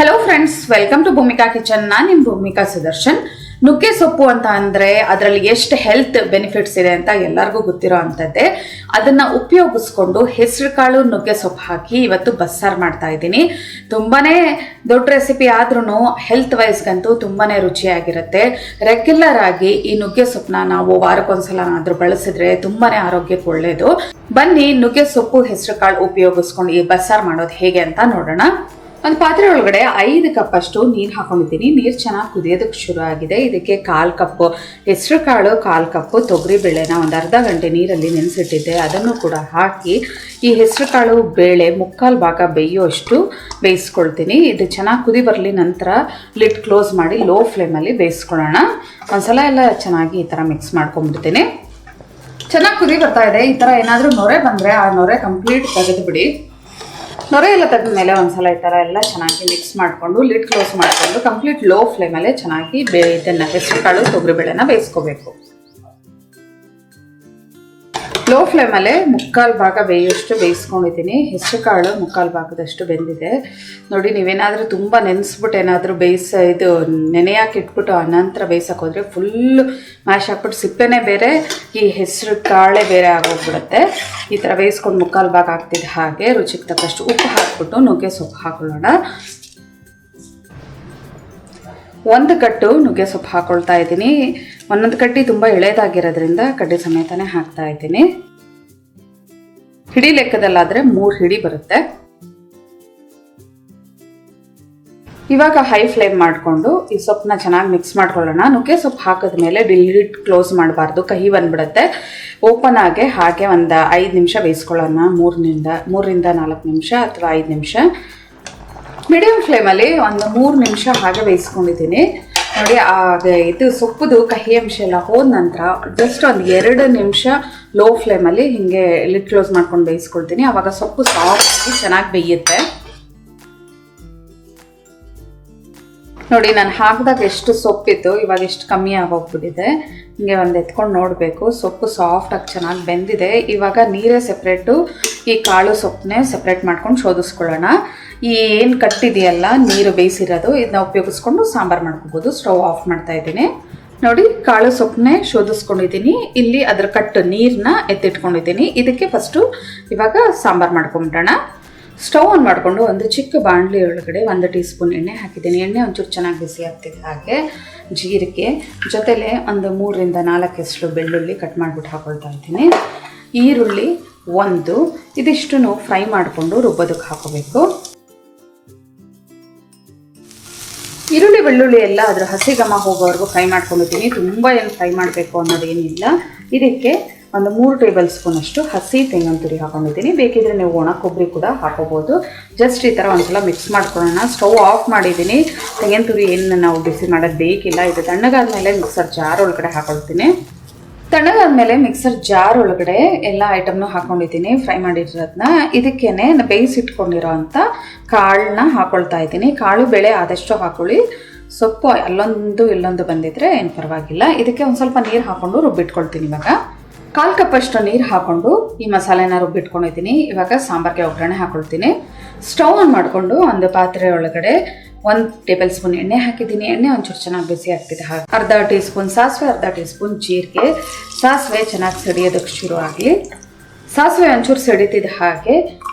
Hello friends, welcome to Bhumika kitchen. ನಾನು ನಿಮ್ಮ ಭೂಮಿಕಾ ಸುದರ್ಶನ್. ನುಗ್ಗೆ ಸೊಪ್ಪು ಅಂತ ಅಂದರೆ ಅದರಲ್ಲಿ ಎಷ್ಟು ಹೆಲ್ತ್ ಬೆನಿಫಿಟ್ಸ್ ಇದೆ ಅಂತ ಎಲ್ಲರಿಗೂ ಗೊತ್ತಿರೋ ಅಂಥದ್ದೇ. ಅದನ್ನು ಉಪಯೋಗಿಸ್ಕೊಂಡು ಹೆಸರು ಕಾಳು ನುಗ್ಗೆ ಸೊಪ್ಪು ಹಾಕಿ ಇವತ್ತು ಬಸ್ಸಾರು ಮಾಡ್ತಾ ಇದ್ದೀನಿ. ತುಂಬಾ ದೊಡ್ಡ ರೆಸಿಪಿ ಆದ್ರೂ ಹೆಲ್ತ್ ವೈಸ್ಗಂತೂ ತುಂಬಾ ರುಚಿಯಾಗಿರುತ್ತೆ. ರೆಗ್ಯುಲರ್ ಆಗಿ ಈ ನುಗ್ಗೆ ಸೊಪ್ಪನ್ನ ನಾವು ವಾರಕ್ಕೊಂದ್ಸಲನಾದರೂ ಬಳಸಿದ್ರೆ ತುಂಬಾ ಆರೋಗ್ಯಕ್ಕೆ ಒಳ್ಳೆಯದು. ಬನ್ನಿ ನುಗ್ಗೆ ಸೊಪ್ಪು ಹೆಸರು ಕಾಳು ಉಪಯೋಗಿಸ್ಕೊಂಡು ಈ ಬಸ್ಸಾರು ಮಾಡೋದು ಹೇಗೆ ಅಂತ ನೋಡೋಣ. ಒಂದು ಪಾತ್ರೆ ಒಳಗಡೆ 5 ಕಪ್ ಅಷ್ಟು ನೀರು ಹಾಕೊಂಡಿದ್ದೀನಿ. ನೀರು ಚೆನ್ನಾಗಿ ಕುದಿಯೋದಕ್ಕೆ ಶುರು ಆಗಿದೆ. ಇದಕ್ಕೆ 1/4 ಕಪ್ ಹೆಸರು ಕಾಳು, 1/4 ಕಪ್ ತೊಗರಿ ಬೇಳೆನ ಒಂದು ಅರ್ಧ ಗಂಟೆ ನೀರಲ್ಲಿ ನೆನೆಸಿಟ್ಟಿದ್ದೆ, ಅದನ್ನು ಕೂಡ ಹಾಕಿ ಈ ಹೆಸರು ಕಾಳು ಬೇಳೆ 3/4 ಭಾಗ ಬೇಯುವಷ್ಟು ಬೇಯಿಸ್ಕೊಳ್ತೀನಿ. ಇದು ಚೆನ್ನಾಗಿ ಕುದಿ ಬರಲಿ. ನಂತರ ಲಿಡ್ ಕ್ಲೋಸ್ ಮಾಡಿ ಲೋ ಫ್ಲೇಮಲ್ಲಿ ಬೇಯಿಸ್ಕೊಳ್ಳೋಣ. ಒಂದ್ಸಲ ಎಲ್ಲ ಚೆನ್ನಾಗಿ ಈ ಥರ ಮಿಕ್ಸ್ ಮಾಡ್ಕೊಂಡ್ಬಿಡ್ತೀನಿ. ಚೆನ್ನಾಗಿ ಕುದಿ ಬರ್ತಾ ಇದೆ. ಈ ಥರ ಏನಾದರೂ ನೊರೆ ಬಂದರೆ ಆ ನೊರೆ ಕಂಪ್ಲೀಟ್ ತೆಗೆದು ಬಿಡಿ. ನೊರೆ ಎಲ್ಲ ತೆಗೆದ ಮೇಲೆ ಒಂದ್ಸಲ ಈ ಥರ ಎಲ್ಲ ಚೆನ್ನಾಗಿ ಮಿಕ್ಸ್ ಮಾಡಿಕೊಂಡು ಲಿಡ್ ಕ್ಲೋಸ್ ಮಾಡಿಕೊಂಡು ಕಂಪ್ಲೀಟ್ ಲೋ ಫ್ಲೇಮಲ್ಲೇ ಚೆನ್ನಾಗಿ ಇದನ್ನು ಹೆಸರು ಕಾಳು ತೊಗರಿ ಬೇಳೆನ ಬೇಯಿಸ್ಕೋಬೇಕು. ಲೋ ಫ್ಲೇಮಲ್ಲೇ 3/4 ಭಾಗ ಬೇಯುವಷ್ಟು ಬೇಯಿಸ್ಕೊಂಡಿದ್ದೀನಿ. ಹೆಸರು ಕಾಳು 3/4 ಭಾಗದಷ್ಟು ಬೆಂದಿದೆ. ನೋಡಿ, ನೀವೇನಾದರೂ ತುಂಬ ನೆನೆಸ್ಬಿಟ್ಟು ಏನಾದರೂ ಇದು ನೆನೆಯಾಕೆ ಇಟ್ಬಿಟ್ಟು ಅನಂತರ ಬೇಯಿಸೋಕೆ ಹೋದರೆ ಫುಲ್ಲು ಮ್ಯಾಶ್ ಹಾಕ್ಬಿಟ್ಟು ಸಿಪ್ಪೆನೇ ಬೇರೆ, ಈ ಹೆಸರು ಕಾಳೇ ಬೇರೆ ಆಗೋಗ್ಬಿಡುತ್ತೆ. ಈ ಥರ ಬೇಯಿಸ್ಕೊಂಡು 3/4 ಭಾಗ ಆಗ್ತಿದ್ದ ಹಾಗೆ ರುಚಿಗೆ ತಕ್ಕಷ್ಟು ಉಪ್ಪು ಹಾಕ್ಬಿಟ್ಟು ನುಗ್ಗೆ ಸೊಪ್ಪು ಹಾಕೊಳ್ಳೋಣ. 1 ಕಟ್ಟು ನುಗ್ಗೆ ಸೊಪ್ಪು ಹಾಕೊಳ್ತಾ ಇದ್ದೀನಿ. ಒಂದೊಂದು ಕಡ್ಡಿ ತುಂಬ ಎಳೆದಾಗಿರೋದ್ರಿಂದ ಕಡ್ಡಿ ಸಮೇತನೇ ಹಾಕ್ತಾ ಇದ್ದೀನಿ. ಹಿಡಿ ಲೆಕ್ಕದಲ್ಲಾದರೆ 3 ಹಿಡಿ ಬರುತ್ತೆ. ಇವಾಗ ಹೈ ಫ್ಲೇಮ್ ಮಾಡಿಕೊಂಡು ಈ ಸೊಪ್ಪನ್ನ ಚೆನ್ನಾಗಿ ಮಿಕ್ಸ್ ಮಾಡ್ಕೊಳ್ಳೋಣ. ನುಗ್ಗೆ ಸೊಪ್ಪು ಹಾಕಿದ್ಮೇಲೆ ಲಿಡ್ ಕ್ಲೋಸ್ ಮಾಡಬಾರ್ದು, ಕಹಿ ಬಂದ್ಬಿಡುತ್ತೆ. ಓಪನ್ ಆಗಿ ಹಾಗೆ ಒಂದು 5 ನಿಮಿಷ ಬೇಯಿಸ್ಕೊಳ್ಳೋಣ. 3ರಿಂದ 4 ನಿಮಿಷ ಅಥವಾ 5 ನಿಮಿಷ. ಮೀಡಿಯಂ ಫ್ಲೇಮಲ್ಲಿ ಒಂದು 3 ನಿಮಿಷ ಹಾಗೆ ಬೇಯಿಸ್ಕೊಂಡಿದ್ದೀನಿ. ನೋಡಿ, ಇದು ಸೊಪ್ಪುದು ಕಹಿ ಅಂಶ ಎಲ್ಲ ಹೋದ ನಂತರ ಜಸ್ಟ್ ಒಂದು 2 ನಿಮಿಷ ಲೋ ಫ್ಲೇಮಲ್ಲಿ ಹೀಗೆ ಲಿಡ್ ಕ್ಲೋಸ್ ಮಾಡ್ಕೊಂಡು ಬೇಯಿಸ್ಕೊಳ್ತೀನಿ. ಆವಾಗ ಸೊಪ್ಪು ಸಾಫ್ಟಾಗಿ ಚೆನ್ನಾಗಿ ಬೇಯುತ್ತೆ. ನೋಡಿ, ನಾನು ಹಾಕಿದಾಗ ಎಷ್ಟು ಸೊಪ್ಪಿತ್ತು, ಇವಾಗ ಎಷ್ಟು ಕಮ್ಮಿ ಆಗೋಗ್ಬಿಟ್ಟಿದೆ. ಹಿಂಗೆ ಒಂದು ಎತ್ಕೊಂಡು ನೋಡಬೇಕು. ಸೊಪ್ಪು ಸಾಫ್ಟಾಗಿ ಚೆನ್ನಾಗಿ ಬೆಂದಿದೆ. ಇವಾಗ ನೀರೇ ಸೆಪ್ರೇಟು, ಈ ಕಾಳು ಸೊಪ್ಪನ್ನೇ ಸೆಪ್ರೇಟ್ ಮಾಡ್ಕೊಂಡು ಶೋಧಿಸ್ಕೊಳ್ಳೋಣ. ಈ ಏನು ಕಟ್ಟಿದೆಯಲ್ಲ ನೀರು ಬೇಯಿಸಿರೋದು, ಇದನ್ನ ಉಪಯೋಗಿಸ್ಕೊಂಡು ಸಾಂಬಾರು ಮಾಡ್ಕೋಬೋದು. ಸ್ಟವ್ ಆಫ್ ಮಾಡ್ತಾ ಇದ್ದೀನಿ. ನೋಡಿ, ಕಾಳು ಸೊಪ್ಪನ್ನೇ ಶೋಧಿಸ್ಕೊಂಡಿದ್ದೀನಿ. ಇಲ್ಲಿ ಅದರ ಕಟ್ಟು ನೀರನ್ನ ಎತ್ತಿಟ್ಕೊಂಡಿದ್ದೀನಿ. ಇದಕ್ಕೆ ಫಸ್ಟು ಇವಾಗ ಸಾಂಬಾರು ಮಾಡ್ಕೊಂಬಿಡೋಣ. ಸ್ಟವ್ ಆನ್ ಮಾಡಿಕೊಂಡು ಒಂದು ಚಿಕ್ಕ ಬಾಣಲಿ ಒಳಗಡೆ 1 ಟೀ ಸ್ಪೂನ್ ಎಣ್ಣೆ ಹಾಕಿದ್ದೀನಿ. ಎಣ್ಣೆ ಒಂಚೂರು ಚೆನ್ನಾಗಿ ಬಿಸಿ ಆಗ್ತಿದೆ. ಹಾಗೆ ಜೀರಿಗೆ ಜೊತೆಲೆ ಒಂದು 3ರಿಂದ 4 ಹೆಸರು ಬೆಳ್ಳುಳ್ಳಿ ಕಟ್ ಮಾಡಿಬಿಟ್ಟು ಹಾಕೊಳ್ತಾ ಇದ್ದೀನಿ. ಈರುಳ್ಳಿ 1, ಇದಿಷ್ಟು ಫ್ರೈ ಮಾಡಿಕೊಂಡು ರುಬ್ಬೋದಕ್ಕೆ ಹಾಕೋಬೇಕು. ಈರುಳ್ಳಿ ಬೆಳ್ಳುಳ್ಳಿ ಎಲ್ಲ ಅದರ ಹಸಿ ಘಮ ಹೋಗೋವರೆಗೂ ಫ್ರೈ ಮಾಡ್ಕೊಂಡಿದ್ದೀನಿ. ತುಂಬ ಏನು ಫ್ರೈ ಮಾಡಬೇಕು ಅನ್ನೋದೇನಿಲ್ಲ. ಇದಕ್ಕೆ ಒಂದು 3 ಟೇಬಲ್ ಸ್ಪೂನ್ ಅಷ್ಟು ಹಸಿ ತೆಂಗಿನ ತುರಿ ಹಾಕೊಂಡಿದ್ದೀನಿ. ಬೇಕಿದ್ರೆ ನೀವು ಒಣ ಕೊಬ್ಬರಿ ಕೂಡ ಹಾಕೋಬೋದು. ಜಸ್ಟ್ ಈ ಥರ ಒಂದ್ಸಲ ಮಿಕ್ಸ್ ಮಾಡ್ಕೊಳ್ಳೋಣ. ಸ್ಟವ್ ಆಫ್ ಮಾಡಿದ್ದೀನಿ. ತೆಂಗಿನ ತುರಿ ಏನು ನಾವು ಬಿಸಿ ಮಾಡೋದು ಬೇಕಿಲ್ಲ. ಇದು ತಣ್ಣಗಾದ್ಮೇಲೆ ಮಿಕ್ಸರ್ ಜಾರ್ ಒಳಗಡೆ ಹಾಕೊಳ್ತೀನಿ. ತಣ್ಣಗಾದ್ಮೇಲೆ ಮಿಕ್ಸರ್ ಜಾರ್ ಒಳಗಡೆ ಎಲ್ಲ ಐಟಮ್ನು ಹಾಕೊಂಡಿದ್ದೀನಿ ಫ್ರೈ ಮಾಡಿರೋದನ್ನ. ಇದಕ್ಕೇನೆ ಬೇಯಿಸಿಟ್ಕೊಂಡಿರೋ ಅಂಥ ಕಾಳನ್ನ ಹಾಕೊಳ್ತಾ ಇದ್ದೀನಿ. ಕಾಳು ಬೇಳೆ ಆದಷ್ಟು ಹಾಕೊಳ್ಳಿ. ಸೊಪ್ಪು ಇಲ್ಲೊಂದು ಬಂದಿದ್ರೆ ಏನು ಪರವಾಗಿಲ್ಲ. ಇದಕ್ಕೆ ಒಂದು ಸ್ವಲ್ಪ ನೀರು ಹಾಕ್ಕೊಂಡು ರುಬ್ಬಿಟ್ಕೊಳ್ತೀನಿ. ಇವಾಗ 1/4 ಕಪ್ ಅಷ್ಟು ನೀರು ಹಾಕ್ಕೊಂಡು ಈ ಮಸಾಲೆನ ರುಬ್ಬಿಟ್ಕೊಂಡಿದ್ದೀನಿ. ಇವಾಗ ಸಾಂಬಾರಿಗೆ ಒಗ್ಗರಣೆ ಹಾಕೊಳ್ತೀನಿ. ಸ್ಟವ್ ಆನ್ ಮಾಡಿಕೊಂಡು ಒಂದು ಪಾತ್ರೆ ಒಳಗಡೆ 1 ಟೇಬಲ್ ಸ್ಪೂನ್ ಎಣ್ಣೆ ಹಾಕಿದ್ದೀನಿ. ಎಣ್ಣೆ ಒಂಚೂರು ಚೆನ್ನಾಗಿ ಬಿಸಿ ಆಗ್ತಿದೆ. ಅರ್ಧ ಟೀ ಸ್ಪೂನ್ ಸಾಸಿವೆ, ಅರ್ಧ ಟೀ ಸ್ಪೂನ್ ಜೀರಿಗೆ. ಸಾಸಿವೆ ಚೆನ್ನಾಗಿ ಸಿಡಿಯೋದಕ್ಕೆ ಶುರು ಆಗಲಿ. ಸಾಸಿವೆ ಒಂಚೂರು ಸಿಡಿತಿದ್ದ ಹಾಗೆ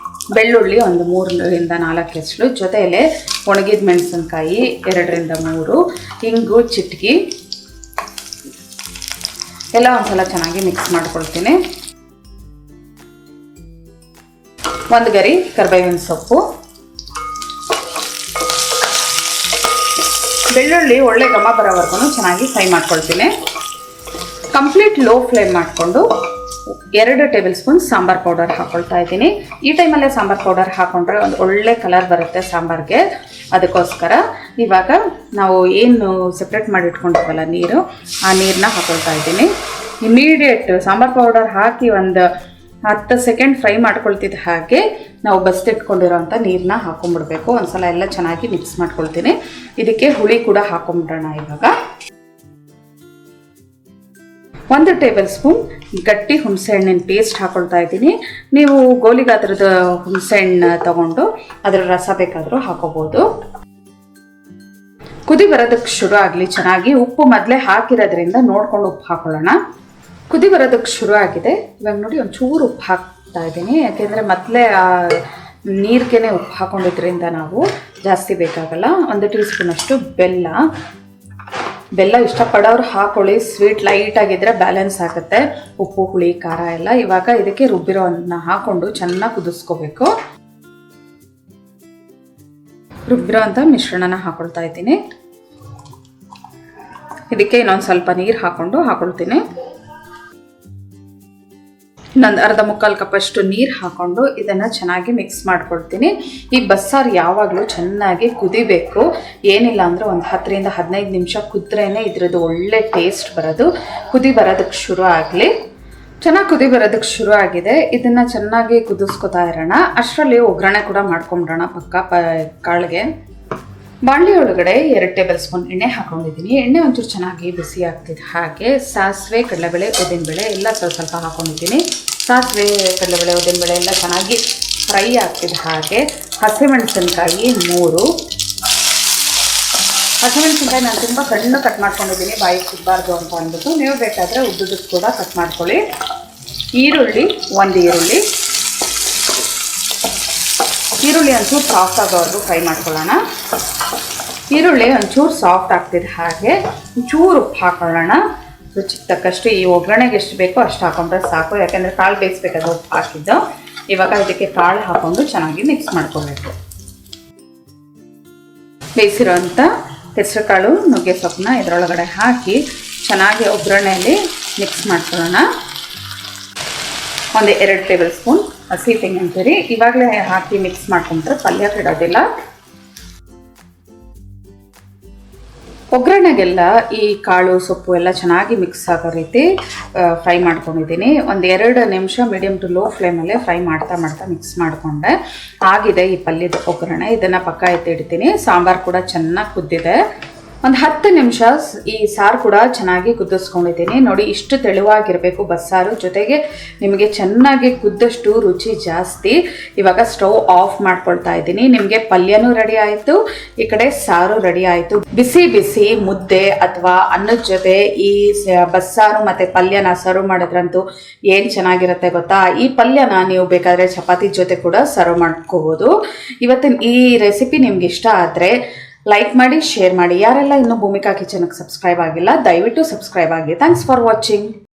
ಬೆಳ್ಳುಳ್ಳಿ ಒಂದು 3ರಿಂದ 4 ಹೆಸರು, ಜೊತೆಯಲ್ಲೇ ಒಣಗಿದ ಮೆಣಸಿನ್ಕಾಯಿ 2ರಿಂದ 3, ಇಂಗು ಚಿಟಕಿ ಎಲ್ಲ ಒಂದ್ಸಲ ಚೆನ್ನಾಗಿ ಮಿಕ್ಸ್ ಮಾಡ್ಕೊಳ್ತೀನಿ. 1 ಗರಿ ಕರಿಬೇವಿನ ಸೊಪ್ಪು, ಬೆಳ್ಳುಳ್ಳಿ ಒಳ್ಳೆ ಘಮ ಬರೋವರೆಗೂ ಚೆನ್ನಾಗಿ ಫ್ರೈ ಮಾಡ್ಕೊಳ್ತೀನಿ. ಕಂಪ್ಲೀಟ್ ಲೋ ಫ್ಲೇಮ್ ಮಾಡಿಕೊಂಡು 2 ಟೇಬಲ್ ಸ್ಪೂನ್ ಸಾಂಬಾರು ಪೌಡರ್ ಹಾಕ್ಕೊಳ್ತಾ ಇದ್ದೀನಿ. ಈ ಟೈಮಲ್ಲೇ ಸಾಂಬಾರು ಪೌಡರ್ ಹಾಕ್ಕೊಂಡ್ರೆ ಒಂದು ಒಳ್ಳೆ ಕಲರ್ ಬರುತ್ತೆ ಸಾಂಬಾರಿಗೆ. ಅದಕ್ಕೋಸ್ಕರ ಇವಾಗ ನಾವು ಏನು ಸೆಪ್ರೇಟ್ ಮಾಡಿ ಇಟ್ಕೊಂಡಿರ್ವಲ್ಲ ನೀರು, ಆ ನೀರನ್ನ ಹಾಕ್ಕೊಳ್ತಾ ಇದ್ದೀನಿ. ಇಮಿಡಿಯೇಟ್ ಸಾಂಬಾರು ಪೌಡರ್ ಹಾಕಿ ಒಂದು 10 ಸೆಕೆಂಡ್ ಫ್ರೈ ಮಾಡ್ಕೊಳ್ತಿದ್ದ ಹಾಗೆ ನಾವು ಬಸ್ತಿಟ್ಕೊಂಡಿರೋಂಥ ನೀರನ್ನ ಹಾಕೊಂಡ್ಬಿಡ್ಬೇಕು. ಒಂದ್ಸಲ ಎಲ್ಲ ಚೆನ್ನಾಗಿ ಮಿಕ್ಸ್ ಮಾಡ್ಕೊಳ್ತೀನಿ. ಇದಕ್ಕೆ ಹುಳಿ ಕೂಡ ಹಾಕೊಂಡ್ಬಿಡೋಣ. ಇವಾಗ 1 ಟೇಬಲ್ ಸ್ಪೂನ್ ಗಟ್ಟಿ ಹುಣಸೆ ಹಣ್ಣಿನ ಪೇಸ್ಟ್ ಹಾಕೊಳ್ತಾ ಇದ್ದೀನಿ. ನೀವು ಗೋಲಿ ಗಾತ್ರದ ಹುಣಸೆ ಹಣ್ಣು ತಗೊಂಡು ಅದರ ರಸ ಬೇಕಾದರೂ ಹಾಕೋಬೋದು. ಕುದಿ ಬರೋದಕ್ಕೆ ಶುರು ಆಗಲಿ ಚೆನ್ನಾಗಿ. ಉಪ್ಪು ಮೊದಲೇ ಹಾಕಿರೋದ್ರಿಂದ ನೋಡ್ಕೊಂಡು ಉಪ್ಪು ಹಾಕೊಳ್ಳೋಣ. ಕುದಿ ಬರೋದಕ್ಕೆ ಶುರು ಆಗಿದೆ. ಇವಾಗ ನೋಡಿ ಒಂಚೂರು ಉಪ್ಪು ಹಾಕ್ತಾ ಇದ್ದೀನಿ, ಯಾಕೆಂದರೆ ಮೊದಲೇ ನೀರಿಗೆನೆ ಉಪ್ಪು ಹಾಕೊಂಡಿದ್ರಿಂದ ನಾವು ಜಾಸ್ತಿ ಬೇಕಾಗಲ್ಲ. 1 ಟೀ ಸ್ಪೂನಷ್ಟು ಬೆಲ್ಲ ಇಷ್ಟಪಡೋರು ಹಾಕೊಳ್ಳಿ. ಸ್ವೀಟ್ ಲೈಟಾಗಿದ್ದರೆ ಬ್ಯಾಲೆನ್ಸ್ ಆಗುತ್ತೆ, ಉಪ್ಪು ಹುಳಿ ಖಾರ ಎಲ್ಲ. ಇವಾಗ ಇದಕ್ಕೆ ರುಬ್ಬಿರೋದನ್ನ ಹಾಕ್ಕೊಂಡು ಚೆನ್ನಾಗಿ ಕುದಿಸ್ಕೋಬೇಕು. ರುಬ್ಬಿರೋ ಅಂಥ ಮಿಶ್ರಣನ ಹಾಕೊಳ್ತಾ ಇದ್ದೀನಿ. ಇದಕ್ಕೆ ಇನ್ನೊಂದು ಸ್ವಲ್ಪ ನೀರು ಹಾಕೊಳ್ತೀನಿ. ಇನ್ನೊಂದು ಅರ್ಧ ಮುಕ್ಕಾಲು ಕಪ್ಪಷ್ಟು ನೀರು ಹಾಕ್ಕೊಂಡು ಇದನ್ನು ಚೆನ್ನಾಗಿ ಮಿಕ್ಸ್ ಮಾಡ್ಕೊಳ್ತೀನಿ. ಈ ಬಸ್ಸಾರು ಯಾವಾಗಲೂ ಚೆನ್ನಾಗಿ ಕುದಿಬೇಕು. ಏನಿಲ್ಲ ಅಂದರೆ ಒಂದು 10 ರಿಂದ 15 ನಿಮಿಷ ಕುದ್ರೇ ಇದ್ರದ್ದು ಒಳ್ಳೆ ಟೇಸ್ಟ್ ಬರೋದು. ಕುದಿ ಬರೋದಕ್ಕೆ ಶುರು ಆಗಲಿ. ಚೆನ್ನಾಗಿ ಕುದಿ ಬರೋದಕ್ಕೆ ಶುರು ಆಗಿದೆ. ಇದನ್ನು ಚೆನ್ನಾಗಿ ಕುದಿಸ್ಕೊತಾ ಇರೋಣ. ಅಷ್ಟರಲ್ಲಿ ಒಗ್ಗರಣೆ ಕೂಡ ಮಾಡ್ಕೊಂಬಿಡೋಣ ಕಾಳಿಗೆ. ಬಾಣಲಿ ಒಳಗಡೆ 2 ಟೇಬಲ್ ಸ್ಪೂನ್ ಎಣ್ಣೆ ಹಾಕೊಂಡಿದ್ದೀನಿ. ಎಣ್ಣೆ ಒಂಚೂರು ಚೆನ್ನಾಗಿ ಬಿಸಿ ಆಗ್ತಿದೆ. ಹಾಗೆ ಸಾಸಿವೆ, ಕಡಲೆಬೇಳೆ, ಉದ್ದಿನಬೇಳೆ ಎಲ್ಲ ಸ್ವಲ್ಪ ಹಾಕೊಂಡಿದ್ದೀನಿ. ಸಾಸಿವೆ, ಕಡಲೆಬೇಳೆ, ಉದ್ದಿನಬೇಳೆ ಎಲ್ಲ ಚೆನ್ನಾಗಿ ಫ್ರೈ ಆಗ್ತಿದೆ. ಹಾಗೆ ಹಸಿಮೆಣಸಿನ್ಕಾಯಿ 3. ಹಸಿಮೆಣಸಿನ್ಕಾಯಿ ನಾನು ತುಂಬ ಸಣ್ಣ ಕಟ್ ಮಾಡ್ಕೊಂಡಿದ್ದೀನಿ, ಬಾಯಿಗೆ ಸಿಗಬಾರ್ದು ಅಂತ ಅಂದ್ಬಿಟ್ಟು. ನೀವು ಬೇಕಾದರೆ ಉದ್ದುದಕ್ಕೆ ಕೂಡ ಕಟ್ ಮಾಡ್ಕೊಳ್ಳಿ. ಈರುಳ್ಳಿ 1 ಈರುಳ್ಳಿ ಒಂಚೂರು ಸಾಫ್ಟ್ ಆಗೋವರೆಗೂ ಫ್ರೈ ಮಾಡ್ಕೊಳ್ಳೋಣ. ಈರುಳ್ಳಿ ಒಂಚೂರು ಸಾಫ್ಟ್ ಆಗ್ತಿದೆ. ಹಾಗೆ ಒಂಚೂರು ಉಪ್ಪು ಹಾಕೊಳ್ಳೋಣ. ರುಚಿಗೆ ತಕ್ಕಷ್ಟು, ಈ ಒಗ್ಗರಣೆಗೆ ಎಷ್ಟು ಬೇಕೋ ಅಷ್ಟು ಹಾಕೊಂಡ್ರೆ ಸಾಕು, ಯಾಕೆಂದರೆ ಕಾಳು ಬೇಯಿಸ್ಬೇಕಾದ್ರೆ ಉಪ್ಪು ಹಾಕಿದ್ದು. ಇವಾಗ ಇದಕ್ಕೆ ಕಾಳು ಹಾಕ್ಕೊಂಡು ಚೆನ್ನಾಗಿ ಮಿಕ್ಸ್ ಮಾಡ್ಕೋಬೇಕು. ಬೇಯಿಸಿರೋಂಥ ಹೆಸರು ಕಾಳು, ನುಗ್ಗೆ ಸೊಪ್ಪನ್ನ ಇದರೊಳಗಡೆ ಹಾಕಿ ಚೆನ್ನಾಗಿ ಒಗ್ಗರಣೆಯಲ್ಲಿ ಮಿಕ್ಸ್ ಮಾಡ್ಕೊಳ್ಳೋಣ. 2 ಟೇಬಲ್ ಸ್ಪೂನ್ ಹಸಿ ತೆಂಗಿನಕಾಯಿ ಇವಾಗಲೇ ಹಾಕಿ ಮಿಕ್ಸ್ ಮಾಡ್ಕೊಂಡ್ರೆ ಪಲ್ಯ ಕೆಡೋದಿಲ್ಲ. ಒಗ್ಗರಣೆಗೆಲ್ಲ ಈ ಕಾಳು ಸೊಪ್ಪು ಎಲ್ಲ ಚೆನ್ನಾಗಿ ಮಿಕ್ಸ್ ಆಗೋ ರೀತಿ ಫ್ರೈ ಮಾಡ್ಕೊಂಡಿದ್ದೀನಿ. 1-2 ನಿಮಿಷ ಮೀಡಿಯಮ್ ಟು ಲೋ ಫ್ಲೇಮಲ್ಲೇ ಫ್ರೈ ಮಾಡ್ತಾ ಮಿಕ್ಸ್ ಮಾಡಿಕೊಂಡೆ. ಆಗಿದೆ ಈ ಪಲ್ಯದ ಒಗ್ಗರಣೆ. ಇದನ್ನು ಪಕ್ಕ ಎತ್ತಿಡ್ತೀನಿ. ಸಾಂಬಾರು ಕೂಡ ಚೆನ್ನಾಗಿ ಕುದ್ದಿದೆ. 10 ನಿಮಿಷ ಈ ಸಾರು ಕೂಡ ಚೆನ್ನಾಗಿ ಕುದಿಸ್ಕೊಂಡಿದ್ದೀನಿ. ನೋಡಿ, ಇಷ್ಟು ತೆಳುವಾಗಿರಬೇಕು ಬಸ್ಸಾರು. ಜೊತೆಗೆ ನಿಮಗೆ ಚೆನ್ನಾಗಿ ಕುದ್ದಷ್ಟು ರುಚಿ ಜಾಸ್ತಿ. ಇವಾಗ ಸ್ಟವ್ ಆಫ್ ಮಾಡ್ಕೊಳ್ತಾ ಇದ್ದೀನಿ. ನಿಮಗೆ ಪಲ್ಯನೂ ರೆಡಿ ಆಯಿತು, ಈ ಕಡೆ ಸಾರು ರೆಡಿ ಆಯಿತು. ಬಿಸಿ ಬಿಸಿ ಮುದ್ದೆ ಅಥವಾ ಅನ್ನದ ಜೊತೆ ಈ ಬಸ್ಸಾರು ಮತ್ತು ಪಲ್ಯನ ಸರ್ವ್ ಮಾಡಿದ್ರಂತೂ ಏನು ಚೆನ್ನಾಗಿರುತ್ತೆ ಗೊತ್ತಾ. ಈ ಪಲ್ಯನ ನೀವು ಬೇಕಾದರೆ ಚಪಾತಿ ಜೊತೆ ಕೂಡ ಸರ್ವ್ ಮಾಡ್ಕೋಬೋದು. ಇವತ್ತಿನ ಈ ರೆಸಿಪಿ ನಿಮ್ಗೆ ಇಷ್ಟ ಆದರೆ ಲೈಕ್ ಮಾಡಿ, ಶೇರ್ ಮಾಡಿ. ಯಾರೆಲ್ಲ ಇನ್ನೂ ಭೂಮಿಕಾ ಕಿಚನ್ಗೆ ಸಬ್ಸ್ಕ್ರೈಬ್ ಆಗಿಲ್ಲ, ದಯವಿಟ್ಟು ಸಬ್ಸ್ಕ್ರೈಬ್ ಆಗಿ. Thanks for watching.